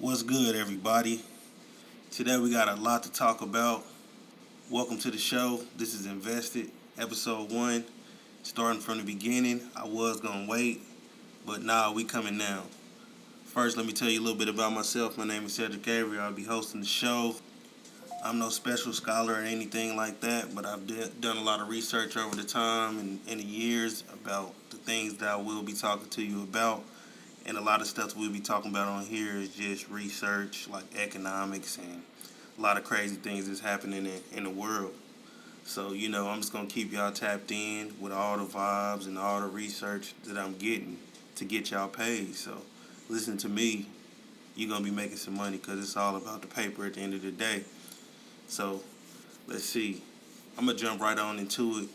What's good, everybody? Today we got a lot to talk about. Welcome to the show. This is Invested, episode 1. Starting from the beginning, I was going to wait, but now we coming now. First, let me tell you a little bit about myself. My name is Cedric Avery. I'll be hosting the show. I'm no special scholar or anything like that, but I've done a lot of research over the time and the years about the things that I will be talking to you about. And a lot of stuff we'll be talking about on here is just research, like economics and a lot of crazy things that's happening in the world. So, I'm just going to keep y'all tapped in with all the vibes and all the research that I'm getting to get y'all paid. So, listen to me. You're going to be making some money because it's all about the paper at the end of the day. So, let's see. I'm going to jump right on into it.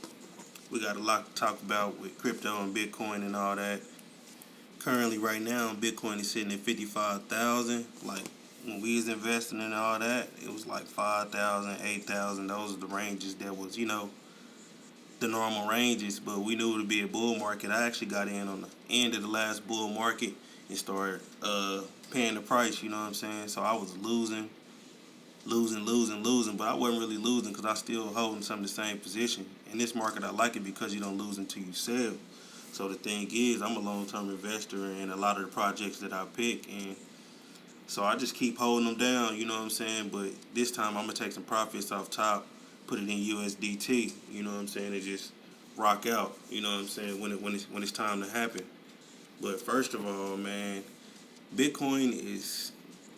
We got a lot to talk about with crypto and Bitcoin and all that. Currently, right now, Bitcoin is sitting at 55,000. Like, when we was investing in all that, it was like 5,000, 8,000. Those are the ranges that was, the normal ranges. But we knew it would be a bull market. I actually got in on the end of the last bull market and started paying the price, you know what I'm saying? So I was losing. But I wasn't really losing because I still holding some of the same position. In this market, I like it because you don't lose until you sell. So the thing is, I'm a long-term investor in a lot of the projects that I pick, and so I just keep holding them down, you know what I'm saying? But this time, I'm going to take some profits off top, put it in USDT, you know what I'm saying, and just rock out, you know what I'm saying, when it's time to happen. But first of all, man, Bitcoin is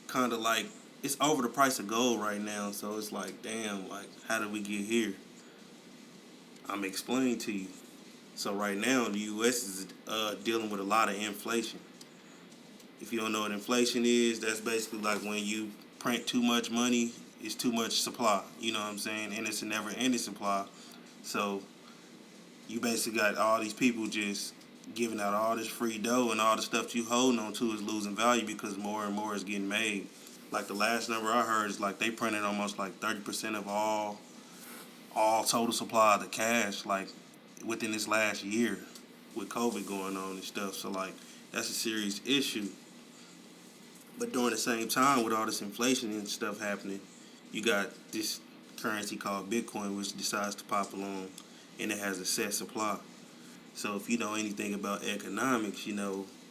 kind of like, it's over the price of gold right now, so it's like, damn, like, how did we get here? I'm explaining to you. So right now, the U.S. is dealing with a lot of inflation. If you don't know what inflation is, that's basically like when you print too much money, it's too much supply. You know what I'm saying? And it's a never-ending supply. So you basically got all these people just giving out all this free dough, and all the stuff you holding on to is losing value because more and more is getting made. Like the last number I heard is like they printed almost like 30% of all total supply of the cash, like within this last year with COVID going on and stuff. So like that's a serious issue. But during the same time with all this inflation and stuff happening, you got this currency called Bitcoin which decides to pop along, and it has a set supply. So if you know anything about economics,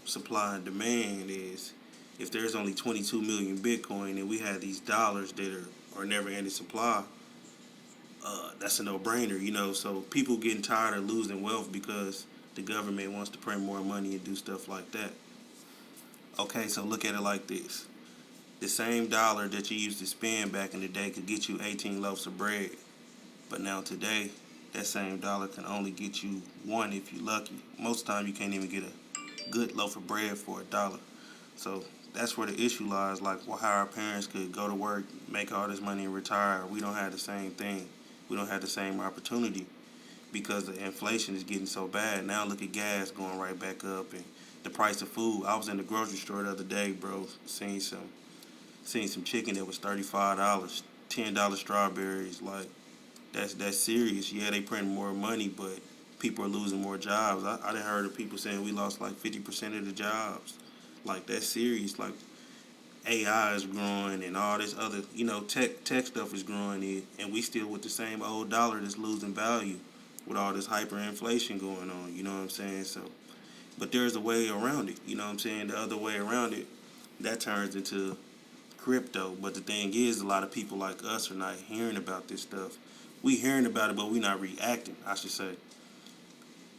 supply and demand is, if there's only 22 million Bitcoin and we have these dollars that are never ending supply, that's a no-brainer, So people getting tired of losing wealth because the government wants to print more money and do stuff like that. Okay, so look at it like this. The same dollar that you used to spend back in the day could get you 18 loaves of bread. But now today, that same dollar can only get you one if you're lucky. Most of the time, you can't even get a good loaf of bread for $1. So that's where the issue lies. Like, how our parents could go to work, make all this money, and retire. We don't have the same thing. We don't have the same opportunity because the inflation is getting so bad. Now look at gas going right back up and the price of food. I was in the grocery store the other day, bro, seeing some chicken that was $35, $10 strawberries. Like that's serious. Yeah, they print more money, but people are losing more jobs. I done heard of people saying we lost like 50% of the jobs. Like that's serious. Like AI is growing and all this other, tech stuff is growing, and we still with the same old dollar that's losing value with all this hyperinflation going on, you know what I'm saying? So, but there's a way around it, you know what I'm saying? The other way around it, that turns into crypto. But the thing is, a lot of people like us are not hearing about this stuff. We hearing about it, but we not reacting, I should say.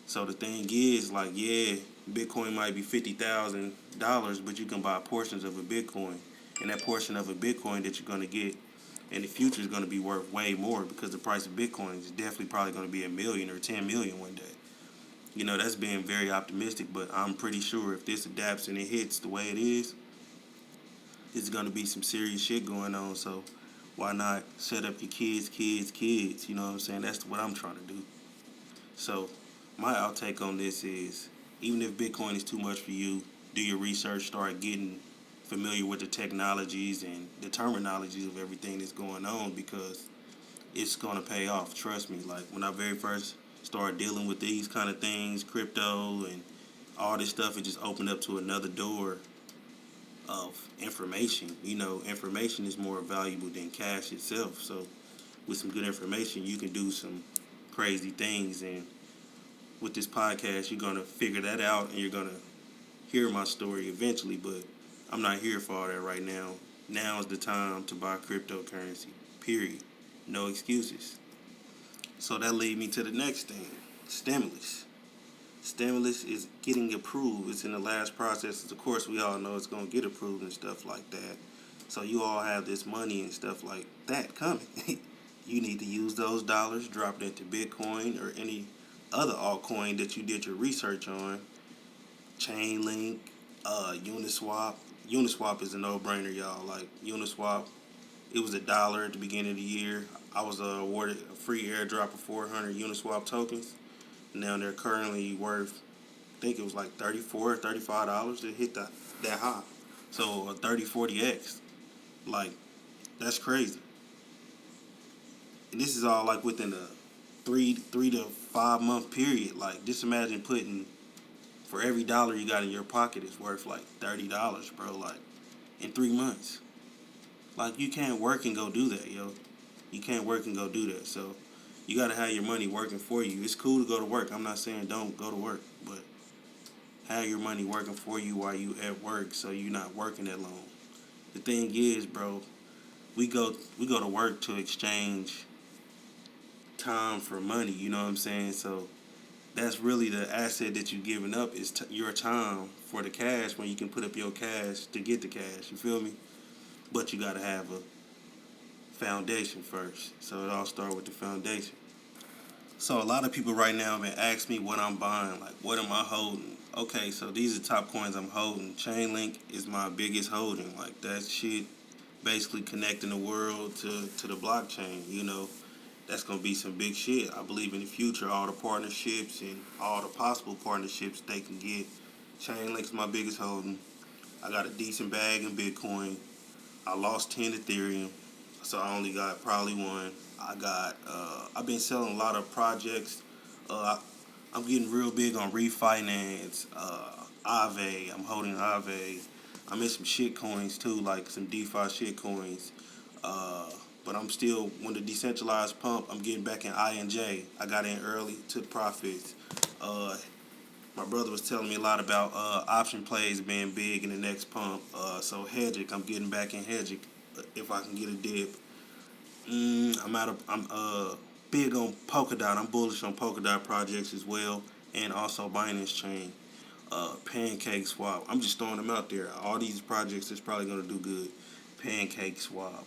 So the thing is, like, yeah, Bitcoin might be $50,000, but you can buy portions of a Bitcoin, and that portion of a Bitcoin that you're gonna get in the future is gonna be worth way more because the price of Bitcoin is definitely probably gonna be 1 million or 10 million one day. That's being very optimistic, but I'm pretty sure if this adapts and it hits the way it is, it's gonna be some serious shit going on. So why not set up your kids? You know what I'm saying? That's what I'm trying to do. So my outtake on this is, even if Bitcoin is too much for you, do your research, start getting familiar with the technologies and the terminologies of everything that's going on because it's going to pay off. Trust me. Like when I very first started dealing with these kind of things, crypto and all this stuff, it just opened up to another door of information. Information is more valuable than cash itself. So with some good information, you can do some crazy things. And with this podcast, you're gonna figure that out, and you're gonna hear my story eventually. But I'm not here for all that right now. Now is the time to buy cryptocurrency. Period. No excuses. So that leads me to the next thing: stimulus. Stimulus is getting approved. It's in the last processes. Of course, we all know it's going to get approved and stuff like that. So you all have this money and stuff like that coming. You need to use those dollars, drop it into Bitcoin or any other altcoin that you did your research on. Chainlink, Uniswap. Uniswap is a no-brainer, y'all. Like Uniswap, it was $1 at the beginning of the year. I was awarded a free airdrop of 400 Uniswap tokens. Now they're currently worth, I think it was like $34, $35 to hit that high. So a 30, 40x. Like, that's crazy. And this is all like within a three to 5 month period. Like, just imagine putting, for every dollar you got in your pocket, it's worth like $30, bro. Like, in 3 months. Like, you can't work and go do that, yo. You can't work and go do that. So you got to have your money working for you. It's cool to go to work. I'm not saying don't go to work, but have your money working for you while you at work, so you're not working that long. The thing is, bro, we go to work to exchange time for money. You know what I'm saying? So that's really the asset that you're giving up is your time for the cash, when you can put up your cash to get the cash. You feel me? But you got to have a foundation first. So it all starts with the foundation. So a lot of people right now have been asking me what I'm buying, like what am I holding? Okay, so these are top coins I'm holding. Chainlink is my biggest holding. Like that shit basically connecting the world to the blockchain, That's gonna be some big shit. I believe in the future, all the partnerships and all the possible partnerships they can get. Chainlink's my biggest holding. I got a decent bag in Bitcoin. I lost 10 Ethereum, so I only got probably one. I've been selling a lot of projects. I'm getting real big on refinance, Aave. I'm holding Aave. I'm in some shit coins too, like some DeFi shit coins. But I'm still, when the decentralized pump, I'm getting back in INJ. I got in early, took profits. My brother was telling me a lot about option plays being big in the next pump. So Hedgic, I'm getting back in Hedgic if I can get a dip. I'm big on Polkadot. I'm bullish on Polkadot projects as well, and also Binance Chain, Pancake Swap. I'm just throwing them out there. All these projects is probably gonna do good. Pancake Swap,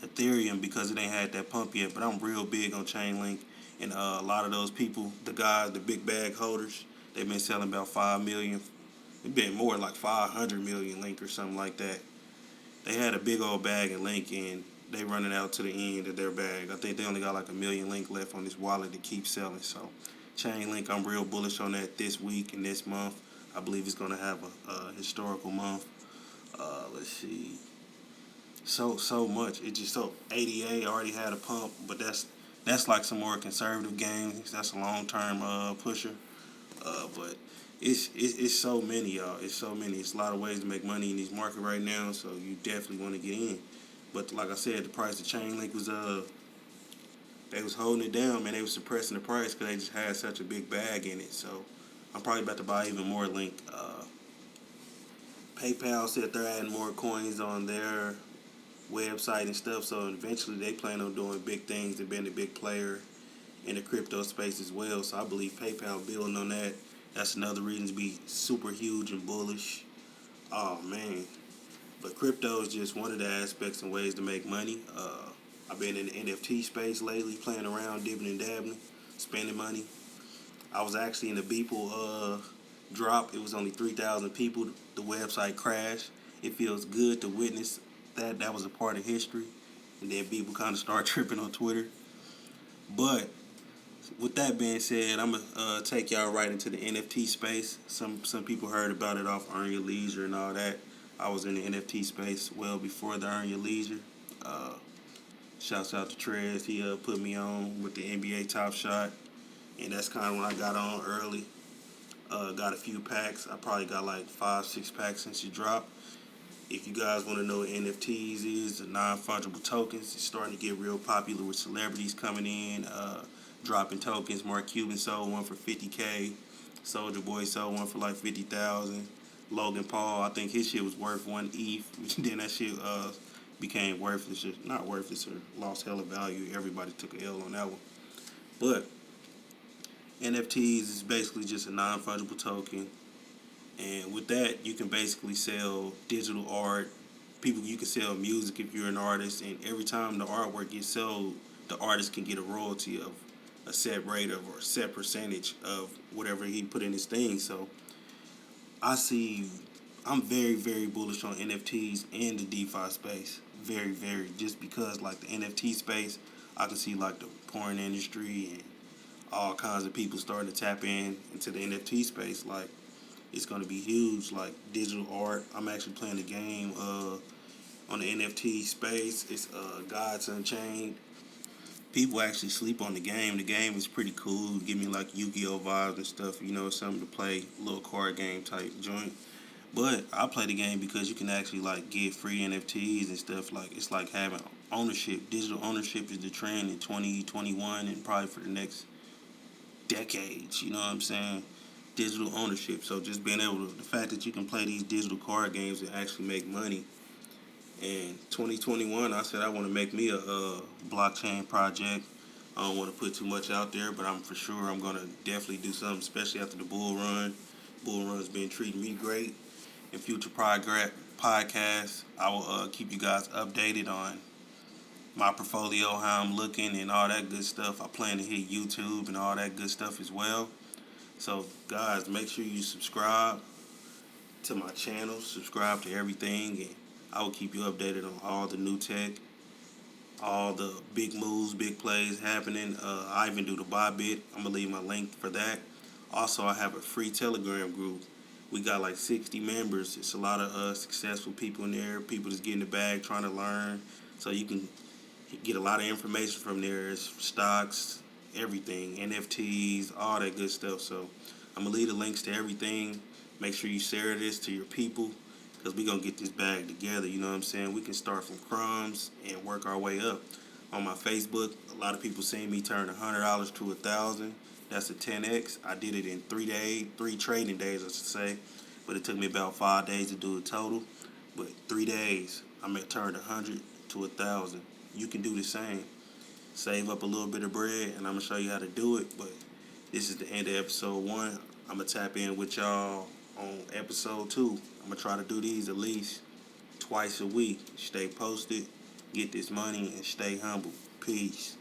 Ethereum, because it ain't had that pump yet. But I'm real big on Chainlink, and a lot of those people, the guys, the big bag holders, they've been selling about 5 million. It's been more like 500 million Link or something like that. They had a big old bag in Link, and they running out to the end of their bag. I think they only got like 1 million Link left on this wallet to keep selling. So Chainlink, I'm real bullish on that this week and this month. I believe it's gonna have a historical month. Let's see. So much. It just so ADA already had a pump, but that's like some more conservative games. That's a long term pusher. But it's so many, y'all. It's so many. It's a lot of ways to make money in these market right now. So you definitely want to get in. But like I said, the price of Chainlink was they was holding it down, man. They was suppressing the price because they just had such a big bag in it. So I'm probably about to buy even more Link. PayPal said they're adding more coins on their website and stuff. So eventually they plan on doing big things and being a big player in the crypto space as well. So I believe PayPal building on that. That's another reason to be super huge and bullish. Oh man. But crypto is just one of the aspects and ways to make money. I've been in the NFT space lately, playing around, dipping and dabbling, spending money. I was actually in the Beeple drop. It was only 3,000 people. The website crashed. It feels good to witness that. That was a part of history. And then people kind of start tripping on Twitter. But with that being said, I'm going to take y'all right into the NFT space. Some people heard about it off Earn Your Leisure and all that. I was in the NFT space well before the Earn Your Leisure. Shouts out to Trez. He put me on with the NBA Top Shot. And that's kind of when I got on early. Got a few packs. I probably got like 5, 6 packs since it dropped. If you guys want to know what NFTs is, the non-fungible tokens, it's starting to get real popular with celebrities coming in, dropping tokens. Mark Cuban sold one for 50K. Soldier Boy sold one for like 50,000. Logan Paul, I think his shit was worth 1 ETH. Then that shit became worthless, not worthless, or lost hella value. Everybody took a L on that one. But NFTs is basically just a non-fungible token. And with that, you can basically sell digital art. You can sell music if you're an artist. And every time the artwork gets sold, the artist can get a royalty of a set rate of or a set percentage of whatever he put in his thing. So I see, I'm very, very bullish on NFTs and the DeFi space. Very, very. Just because like the NFT space, I can see like the porn industry and all kinds of people starting to tap into the NFT space. Like, it's gonna be huge. Like digital art. I'm actually playing a game on the NFT space. It's Gods Unchained. People actually sleep on the game. The game is pretty cool. Give me like Yu-Gi-Oh vibes and stuff. You know, something to play, little card game type joint. But I play the game because you can actually like get free NFTs and stuff. Like it's like having ownership. Digital ownership is the trend in 2021 and probably for the next decades. You know what I'm saying? Digital ownership. So just being able to, the fact that you can play these digital card games and actually make money. In 2021, I said I want to make me a blockchain project. I don't want to put too much out there, but I'm gonna definitely do something, especially after the bull run. Bull run's been treating me great. In future podcasts, I will keep you guys updated on my portfolio, how I'm looking, and all that good stuff. I plan to hit YouTube and all that good stuff as well. So, guys, make sure you subscribe to my channel, subscribe to everything, and I will keep you updated on all the new tech, all the big moves, big plays happening. I even do the Bybit. I'm going to leave my link for that. Also, I have a free Telegram group. We got like 60 members. It's a lot of successful people in there, people that's getting the bag, trying to learn. So you can get a lot of information from there. It's stocks, everything, NFTs, all that good stuff. So I'm going to leave the links to everything. Make sure you share this to your people because we're going to get this bag together. You know what I'm saying? We can start from crumbs and work our way up. On my Facebook, a lot of people seen me turn $100 to $1,000. That's a 10x. I did it in 3 days, 3 trading days, I should say. But it took me about 5 days to do it total. But 3 days, turned 100 to 1,000. You can do the same. Save up a little bit of bread, and I'm going to show you how to do it. But this is the end of episode 1. I'm going to tap in with y'all on episode 2. I'm going to try to do these at least twice a week. Stay posted, get this money, and stay humble. Peace.